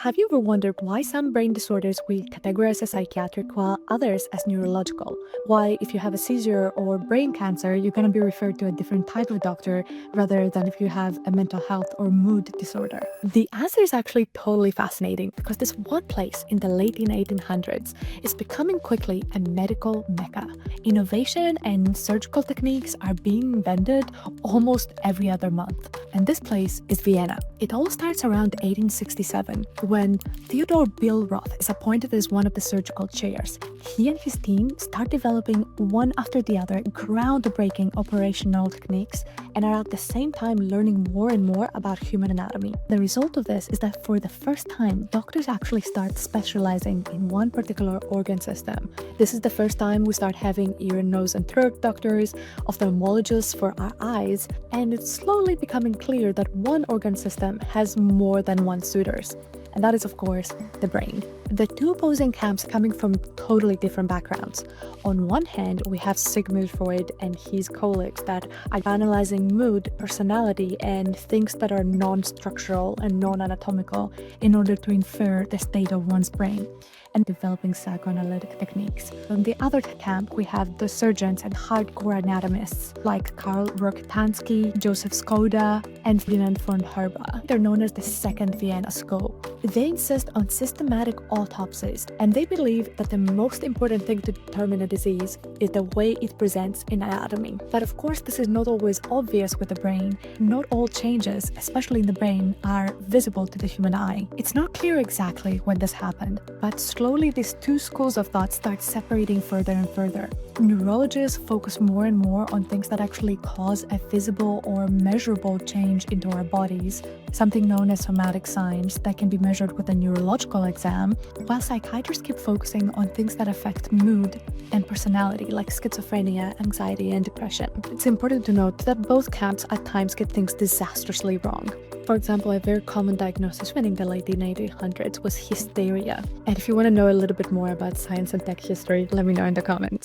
Have you ever wondered why some brain disorders we categorize as psychiatric while others as neurological? Why, if you have a seizure or brain cancer, you're going to be referred to a different type of doctor rather than if you have a mental health or mood disorder? The answer is actually totally fascinating because this one place in the late 1800s is becoming quickly a medical mecca. Innovation and surgical techniques are being invented almost every other month. And this place is Vienna. It all starts around 1867 when Theodor Billroth is appointed as one of the surgical chairs. He and his team start developing one after the other groundbreaking operational techniques and are at the same time learning more and more about human anatomy. The result of this is that for the first time, doctors actually start specializing in one particular organ system. This is the first time we start having ear, nose, and throat doctors, ophthalmologists for our eyes, and it's slowly becoming clear that one organ system has more than one suitors. And that is, of course, the brain. The two opposing camps coming from totally different backgrounds. On one hand, we have Sigmund Freud and his colleagues that are analyzing mood, personality, and things that are non-structural and non-anatomical in order to infer the state of one's brain and developing psychoanalytic techniques. On the other camp, we have the surgeons and hardcore anatomists like Karl Rokitansky, Joseph Skoda, and Ferdinand von Herba. They're known as the Second Vienna School. They insist on systematic autopsies, and they believe that the most important thing to determine a disease is the way it presents in anatomy. But of course, this is not always obvious with the brain. Not all changes, especially in the brain, are visible to the human eye. It's not clear exactly when this happened, but slowly these two schools of thought start separating further and further. Neurologists focus more and more on things that actually cause a visible or measurable change into our bodies, something known as somatic signs that can be measured with a neurological exam, while psychiatrists keep focusing on things that affect mood and personality, like schizophrenia, anxiety, and depression. It's important to note that both camps at times get things disastrously wrong. For example, a very common diagnosis in the late 1800s was hysteria. And if you want to know a little bit more about science and tech history, let me know in the comments.